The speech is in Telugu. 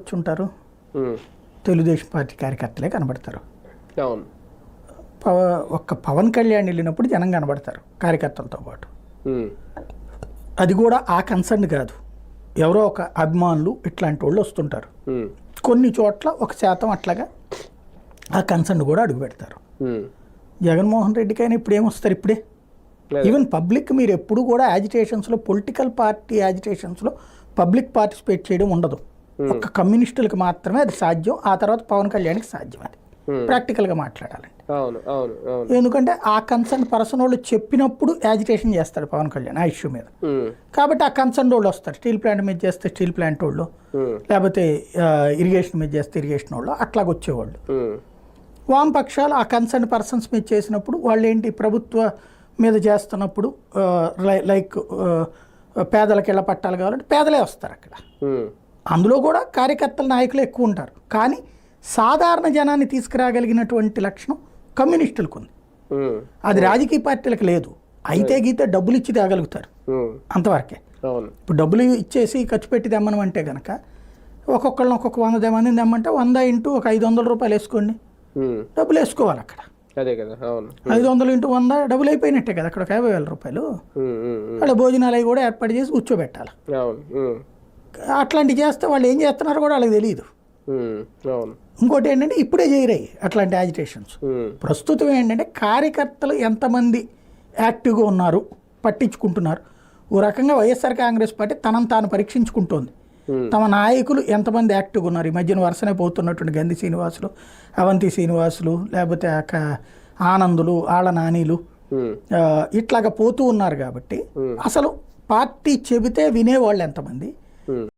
కనబడుచుంటారు? తెలుగుదేశం పార్టీ కార్యకర్తలే కనబడతారు. అవును. ఒక్క పవన్ కళ్యాణ్ వెళ్ళినప్పుడు జనం కనబడతారు కార్యకర్తలతో పాటు. అది కూడా ఆ కన్సర్న్ కాదు, ఎవరో ఒక అభిమానులు ఇట్లాంటి వాళ్ళు వస్తుంటారు. కొన్ని చోట్ల 1% అట్లాగా ఆ కన్సర్న్ కూడా అడుగు పెడతారు. జగన్మోహన్ రెడ్డికైనా ఇప్పుడు ఏమొస్తారు? ఇప్పుడే ఈవెన్ పబ్లిక్ మీరు ఎప్పుడు కూడా యాజిటేషన్స్లో, పొలిటికల్ పార్టీ యాజిటేషన్స్లో పబ్లిక్ పార్టిసిపేట్ చేయడం ఉండదు. ఒక్క కమ్యూనిస్టులకు మాత్రమే అది సాధ్యం. ఆ తర్వాత పవన్ కళ్యాణ్కి సాధ్యం. అది ప్రాక్టికల్గా మాట్లాడాలండి. ఎందుకంటే ఆ కన్సర్న్ పర్సన్ వాళ్ళు చెప్పినప్పుడు యాజిటేషన్ చేస్తాడు పవన్ కళ్యాణ్ ఆ ఇష్యూ మీద. కాబట్టి ఆ కన్సర్న్ వాళ్ళు వస్తారు. స్టీల్ ప్లాంట్ మీద చేస్తే స్టీల్ ప్లాంట్ వాళ్ళు, లేకపోతే ఇరిగేషన్ మీద చేస్తే ఇరిగేషన్ వాళ్ళు, అట్లాగ వచ్చేవాళ్ళు. వామపక్షాలు ఆ కన్సర్న్ పర్సన్స్ మీద చేసినప్పుడు వాళ్ళు ఏంటి, ప్రభుత్వ మీద చేస్తున్నప్పుడు లైక్ పేదలకు ఇళ్ళ పట్టాలు కావాలంటే పేదలే వస్తారు అక్కడ. అందులో కూడా కార్యకర్తల నాయకులు ఎక్కువ ఉంటారు. కానీ సాధారణ జనాన్ని తీసుకురాగలిగినటువంటి లక్షణం కమ్యూనిస్టులకు ఉంది. అది రాజకీయ పార్టీలకు లేదు. అయితే గీతే డబ్బులు ఇచ్చి తేగలుగుతారు, అంతవరకే. ఇప్పుడు డబ్బులు ఇచ్చేసి ఖర్చు పెట్టి తెమ్మనం అంటే కనుక ఒక్కొక్కళ్ళని ఒక్కొక్క 100 మందిని తెమ్మంటే 100 ఇంటూ ఒక 500 రూపాయలు వేసుకోండి, డబ్బులు వేసుకోవాలి అక్కడ. 500 ఇంటూ 100 డబ్బులు అయిపోయినట్టే కదా. అక్కడ 50,000 రూపాయలు వాళ్ళ భోజనాలు అవి కూడా ఏర్పాటు చేసి కూర్చోబెట్టాలి. అట్లాంటివి చేస్తే వాళ్ళు ఏం చేస్తున్నారో కూడా వాళ్ళకి తెలియదు. ఇంకోటి ఏంటంటే ఇప్పుడే చేయరాయి అట్లాంటి యాజిటేషన్స్. ప్రస్తుతం ఏంటంటే కార్యకర్తలు ఎంతమంది యాక్టివ్గా ఉన్నారు, పట్టించుకుంటున్నారు. ఓ రకంగా వైఎస్ఆర్ కాంగ్రెస్ పార్టీ తనను తాను పరీక్షించుకుంటోంది. తమ నాయకులు ఎంతమంది యాక్టివ్గా ఉన్నారు. ఈ మధ్యన వరుసనే పోతున్నటువంటి గంధి శ్రీనివాసులు, అవంతి శ్రీనివాసులు, లేకపోతే ఆనందులు, ఆళ్ళ నానీలు ఇట్లాగా పోతూ ఉన్నారు. కాబట్టి అసలు పార్టీ చెబితే వినేవాళ్ళు ఎంతమంది,